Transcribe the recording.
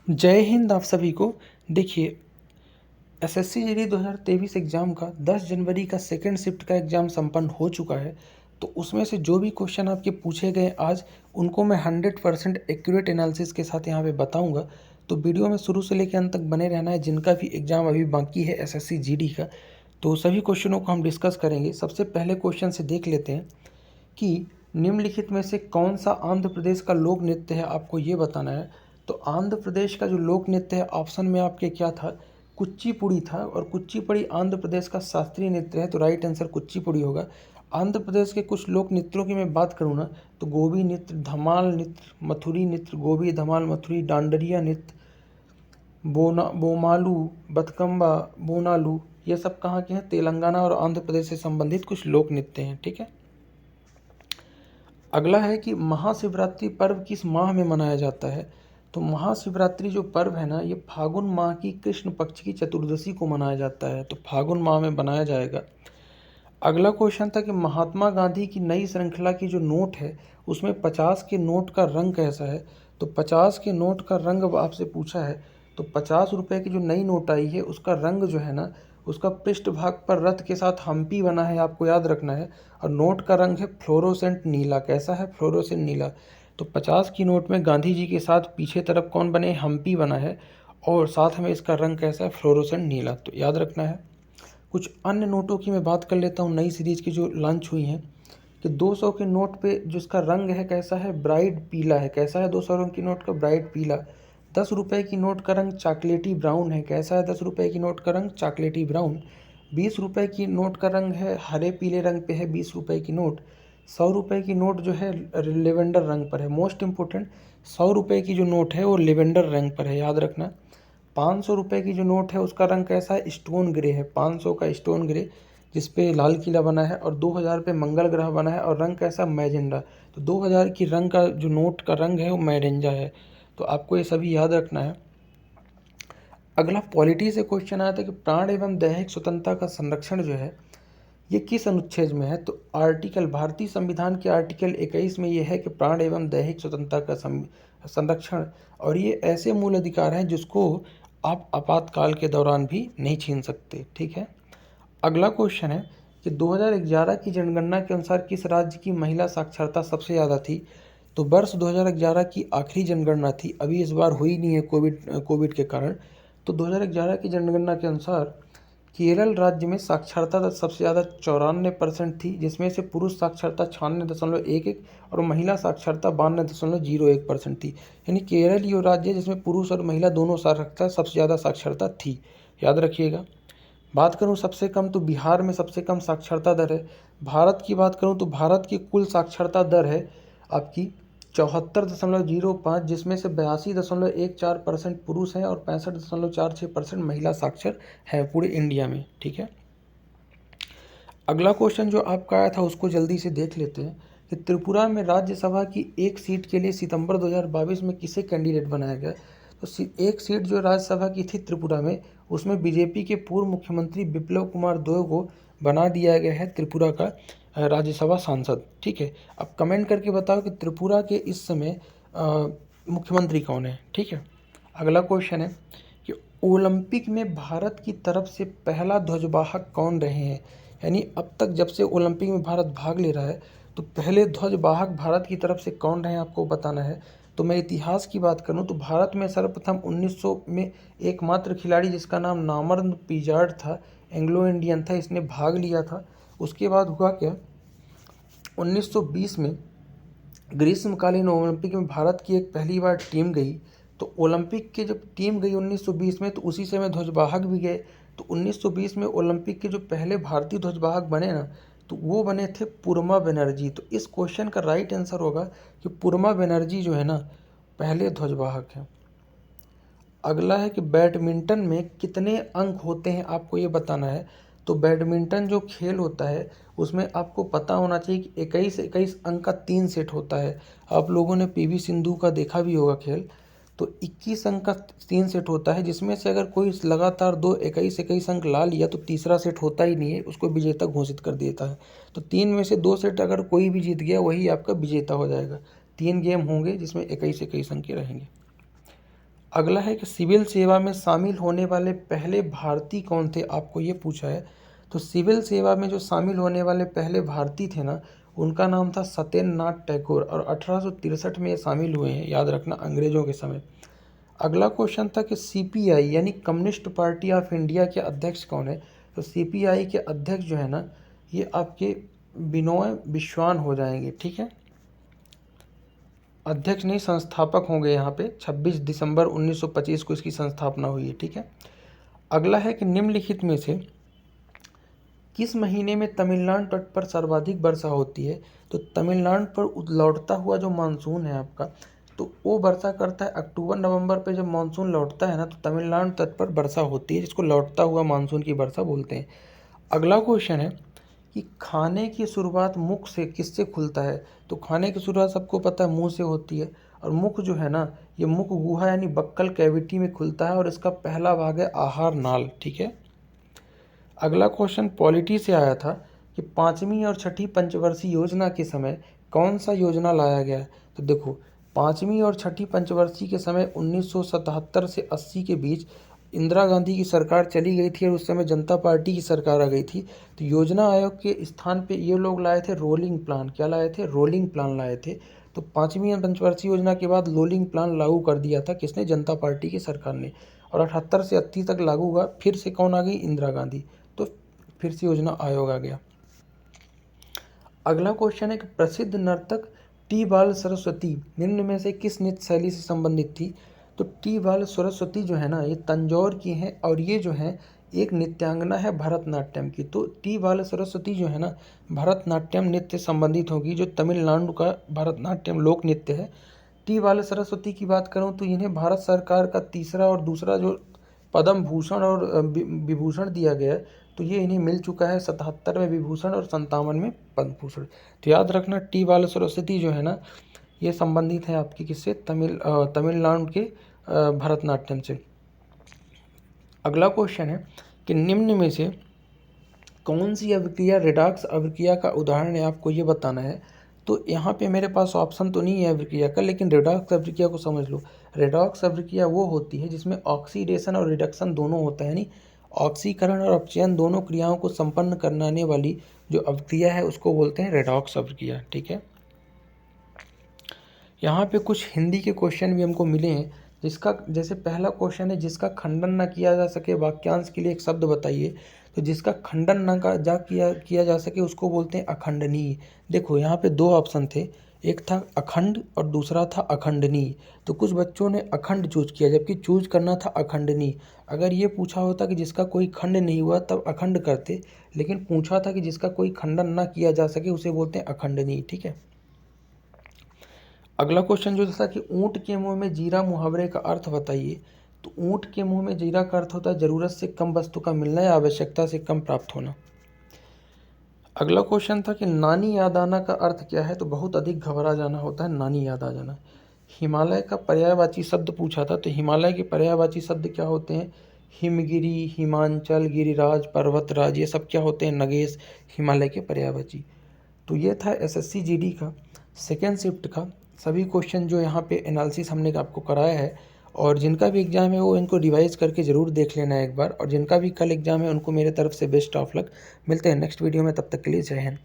जय हिंद आप सभी को। देखिए, एसएससी जीडी 2023 एग्ज़ाम का 10 जनवरी का सेकंड शिफ्ट का एग्ज़ाम संपन्न हो चुका है। तो उसमें से जो भी क्वेश्चन आपके पूछे गए आज, उनको मैं 100% एक्यूरेट एनालिसिस के साथ यहाँ पे बताऊँगा। तो वीडियो में शुरू से लेकर अंत तक बने रहना है। जिनका भी एग्ज़ाम अभी बाकी है एसएससी जीडी का, तो सभी क्वेश्चनों को हम डिस्कस करेंगे। सबसे पहले क्वेश्चन से देख लेते हैं कि निम्नलिखित में से कौन सा आंध्र प्रदेश का लोक नृत्य है, आपको ये बताना है। तो आंध्र प्रदेश का जो लोक नृत्य है, ऑप्शन में आपके क्या था, कुचिपुड़ी था। और कुचिपुड़ी आंध्र प्रदेश का शास्त्रीय नृत्य है, तो राइट आंसर कुचिपुड़ी होगा। आंध्र प्रदेश के कुछ लोक नृत्यों की मैं बात करूँ ना, तो गोबी नृत्य, धमाल नृत्य, मथुरी नृत्य, गोबी धमाल मथुरी, डांडरिया नृत्य, बोमालू, बथकम्बा, बोनालू, ये सब कहाँ के हैं, तेलंगाना और आंध्र प्रदेश से संबंधित कुछ लोक नृत्य हैं। ठीक है। अगला है कि महाशिवरात्रि पर्व किस माह में मनाया जाता है। तो महाशिवरात्रि जो पर्व है ना, ये फागुन माह की कृष्ण पक्ष की चतुर्दशी को मनाया जाता है, तो फागुन माह में बनाया जाएगा। अगला क्वेश्चन था कि महात्मा गांधी की नई श्रृंखला की जो नोट है, उसमें 50 के नोट का रंग कैसा है। तो 50 के नोट का रंग आपसे पूछा है। तो 50 रुपये की जो नई नोट आई है, उसका रंग जो है ना, उसका पृष्ठभाग पर रथ के साथ हम्पी बना है, आपको याद रखना है। और नोट का रंग है फ्लोरोसेंट नीला। कैसा है, फ्लोरोसेंट नीला। तो 50 की नोट में गांधी जी के साथ पीछे तरफ कौन बने, हम्पी बना है। और साथ में इसका रंग कैसा है, फ्लोरोसेंट नीला, तो याद रखना है। कुछ अन्य नोटों की मैं बात कर लेता हूँ, नई सीरीज की जो लॉन्च हुई हैं। कि 200 के नोट पे जिसका रंग है कैसा है, ब्राइट पीला है। कैसा है 200 रंग की नोट का, ब्राइट पीला। 10 रुपये की नोट का रंग चॉकलेटी ब्राउन है। कैसा है 10 रुपये की नोट का रंग, चॉकलेटी ब्राउन। 20 रुपये की नोट का रंग है हरे पीले रंग पे है 20 रुपये की नोट। 100 रुपये की नोट जो है लेवेंडर रंग पर है। मोस्ट इंपॉर्टेंट, 100 रुपये की जो नोट है वो लेवेंडर रंग पर है, याद रखना। 500 रुपये की जो नोट है उसका रंग कैसा है, स्टोन ग्रे है। 500 का स्टोन ग्रे, जिसपे लाल किला बना है। और 2000 पे मंगल ग्रह बना है और रंग कैसा, मैजेंडा। तो 2000 की रंग का जो नोट का रंग है वो मैजेंडा है। तो आपको ये सभी याद रखना है। अगला पॉलिटी से क्वेश्चन आया था कि प्राण एवं दैहिक स्वतंत्रता का संरक्षण जो है, ये किस अनुच्छेद में है। तो आर्टिकल, भारतीय संविधान के आर्टिकल 21 में ये है कि प्राण एवं दैहिक स्वतंत्रता का संरक्षण। और ये ऐसे मूल अधिकार हैं जिसको आप आपातकाल के दौरान भी नहीं छीन सकते। ठीक है। अगला क्वेश्चन है कि 2011 की जनगणना के अनुसार किस राज्य की महिला साक्षरता सबसे ज़्यादा थी। तो वर्ष 2011 की आखिरी जनगणना थी, अभी इस बार हुई नहीं है कोविड के कारण। तो 2011 की जनगणना के अनुसार केरल राज्य में साक्षरता दर सबसे ज़्यादा 94% थी, जिसमें से पुरुष साक्षरता 96.11 और महिला साक्षरता 92.01% थी। यानी केरल ही वो राज्य है जिसमें पुरुष और महिला दोनों साक्षरता सबसे ज़्यादा साक्षरता थी, याद रखिएगा। बात करूं सबसे कम, तो बिहार में सबसे कम साक्षरता दर है। भारत की बात करूं तो भारत की कुल साक्षरता दर है आपकी 74.05, जिसमें से 82.14% पुरुष हैं और 65.46% महिला साक्षर है पूरे इंडिया में। ठीक है। अगला क्वेश्चन जो आपका आया था उसको जल्दी से देख लेते हैं कि त्रिपुरा में राज्यसभा की एक सीट के लिए सितंबर 2022 में किसे कैंडिडेट बनाया गया। तो एक सीट जो राज्यसभा की थी त्रिपुरा में, उसमें बीजेपी के पूर्व मुख्यमंत्री बिप्लब कुमार देब को बना दिया गया है त्रिपुरा का राज्यसभा सांसद। ठीक है। अब कमेंट करके बताओ कि त्रिपुरा के इस समय मुख्यमंत्री कौन है। ठीक है। अगला क्वेश्चन है कि ओलंपिक में भारत की तरफ से पहला ध्वजवाहक कौन रहे हैं। यानी अब तक जब से ओलंपिक में भारत भाग ले रहा है, तो पहले ध्वजवाहक भारत की तरफ से कौन रहे हैं, आपको बताना है। तो मैं इतिहास की बात करूं तो भारत में सर्वप्रथम 1900 में एकमात्र खिलाड़ी जिसका नाम नामर्द पिजार्ड था, एंग्लो इंडियन था, इसने भाग लिया था। उसके बाद हुआ क्या, 1920 में ग्रीष्मकालीन ओलंपिक में भारत की एक पहली बार टीम गई। तो ओलंपिक की जब टीम गई 1920 में, तो उसी समय ध्वजवाहक भी गए। तो 1920 में ओलंपिक के जो पहले भारतीय ध्वजवाहक बने ना, तो वो बने थे पुरमा बनर्जी। तो इस क्वेश्चन का राइट आंसर होगा कि पुरमा बनर्जी जो है ना, पहले ध्वजवाहक हैं। अगला है कि बैडमिंटन में कितने अंक होते हैं, आपको ये बताना है। तो बैडमिंटन जो खेल होता है उसमें आपको पता होना चाहिए कि 21 अंक का 3 सेट होता है। आप लोगों ने पीवी सिंधु का देखा भी होगा खेल। तो 21 अंक का 3 सेट होता है, जिसमें से अगर कोई लगातार 21 अंक ला लिया तो तीसरा सेट होता ही नहीं है, उसको विजेता घोषित कर देता है। तो 3 में से 2 सेट अगर कोई भी जीत गया, वही आपका विजेता हो जाएगा। 3 गेम होंगे जिसमें 21 अंक के रहेंगे। अगला है कि सिविल सेवा में शामिल होने वाले पहले भारतीय कौन थे, आपको ये पूछा है। तो सिविल सेवा में जो शामिल होने वाले पहले भारतीय थे ना, उनका नाम था सत्येंद्रनाथ टैगोर, और 1863 में ये शामिल हुए हैं, याद रखना, अंग्रेजों के समय। अगला क्वेश्चन था कि सीपीआई यानी कम्युनिस्ट पार्टी ऑफ इंडिया के अध्यक्ष कौन है। तो सीपीआई के अध्यक्ष जो है ना, ये आपके बिनोय विश्वान हो जाएंगे, ठीक है। अध्यक्ष नहीं, संस्थापक होंगे यहाँ पे। 26 दिसंबर 1925 को इसकी संस्थापना हुई है, ठीक है। अगला है कि निम्नलिखित में से किस महीने में तमिलनाडु तट पर सर्वाधिक वर्षा होती है। तो तमिलनाडु पर लौटता हुआ जो मानसून है आपका, तो वो वर्षा करता है अक्टूबर नवंबर पे। जब मानसून लौटता है ना, तो तमिलनाडु तट पर वर्षा होती है, जिसको लौटता हुआ मानसून की वर्षा बोलते हैं। अगला क्वेश्चन है कि खाने की शुरुआत मुख से किससे खुलता है। तो खाने की शुरुआत सबको पता है मुंह से होती है, और मुख जो है ना, ये मुख गुहा यानी बक्कल कैविटी में खुलता है, और इसका पहला भाग है आहार नाल, ठीक है। अगला क्वेश्चन पॉलिटी से आया था कि 5वीं और 6ठी पंचवर्षीय योजना के समय कौन सा योजना लाया गया है। तो देखो, 5वीं और 6ठी पंचवर्षीय के समय 1977 से 80 के बीच इंदिरा गांधी की सरकार चली गई थी, और उस समय जनता पार्टी की सरकार आ गई थी। तो योजना आयोग के स्थान पे ये लोग लाए थे रोलिंग प्लान। क्या लाए थे? रोलिंग प्लान लाए थे। तो 5वीं पंचवर्षीय योजना के बाद रोलिंग प्लान लागू कर दिया था, किसने? जनता पार्टी की सरकार ने। और 78 से 80 तक लागू हुआ। फिर से कौन आ गई? इंदिरा गांधी। तो फिर से योजना आयोग आ गया। अगला क्वेश्चन है कि प्रसिद्ध नर्तक टी बाल सरस्वती निम्न में से किस नृत्य शैली से संबंधित थी। तो टी बाल सरस्वती जो है ना, ये तंजौर की हैं, और ये जो है एक नृत्यांगना है भरतनाट्यम की। तो टी बाल सरस्वती जो है ना, भरतनाट्यम नृत्य से संबंधित होगी, जो तमिलनाडु का भरतनाट्यम लोक नृत्य है। टी बाल सरस्वती की बात करूं तो इन्हें भारत सरकार का तीसरा और दूसरा जो पद्म भूषण और विभूषण दिया गया है, तो ये इन्हें मिल चुका है। 77 में विभूषण और 57 में पद्म भूषण। तो याद रखना, टी बाल सरस्वती जो है ना, ये संबंधित है आपकी किससे? तमिलनाडु के भरतनाट्यम से। अगला क्वेश्चन है कि निम्न में से कौन सी अभिक्रिया रेडॉक्स अभिक्रिया का उदाहरण है, आपको ये बताना है। तो यहाँ पे मेरे पास ऑप्शन तो नहीं है अभिक्रिया का, लेकिन रेडॉक्स अभिक्रिया को समझ लो। रेडॉक्स अभिक्रिया वो होती है जिसमें ऑक्सीडेशन और रिडक्शन दोनों होता है, यानी ऑक्सीकरण और अपचयन दोनों क्रियाओं को संपन्न कराने वाली जो अभिक्रिया है उसको बोलते हैं रेडॉक्स अभिक्रिया, ठीक है। यहाँ पे कुछ हिंदी के क्वेश्चन भी हमको मिले हैं, जिसका जैसे पहला क्वेश्चन है, जिसका खंडन न किया जा सके वाक्यांश के लिए एक शब्द बताइए। तो जिसका खंडन न किया जा सके उसको बोलते हैं अखंडनीय। देखो यहाँ पे दो ऑप्शन थे, एक था अखंड और दूसरा था अखंडनीय। तो कुछ बच्चों ने अखंड चूज किया, जबकि चूज करना था अखंडनीय। अगर ये पूछा होता कि जिसका कोई खंड नहीं हुआ तब अखंड करते, लेकिन पूछा था कि जिसका कोई खंडन न किया जा सके उसे बोलते हैं अखंडनीय, ठीक है। अगला क्वेश्चन जो था कि ऊँट के मुंह में जीरा मुहावरे का अर्थ बताइए। तो ऊँट के मुंह में जीरा का अर्थ होता है जरूरत से कम वस्तु का मिलना या आवश्यकता से कम प्राप्त होना। अगला क्वेश्चन था कि नानी याद आना का अर्थ क्या है। तो बहुत अधिक घबरा जाना होता है नानी याद आ जाना। हिमालय का पर्यायवाची शब्द पूछा था, तो हिमालय के पर्यायवाची शब्द क्या होते हैं? हिमगिरी, हिमांचल, गिरिराज, पर्वतराज, ये सब क्या होते हैं? नगेश, हिमालय के पर्यायवाची। तो ये था एसएससी जीडी का सेकेंड शिफ्ट का सभी क्वेश्चन जो यहाँ पे एनालिसिस हमने आपको कराया है। और जिनका भी एग्ज़ाम है वो इनको रिवाइज करके ज़रूर देख लेना एक बार, और जिनका भी कल एग्ज़ाम है उनको मेरे तरफ से बेस्ट ऑफ लक। मिलते हैं नेक्स्ट वीडियो में, तब तक के लिए जय हिंद।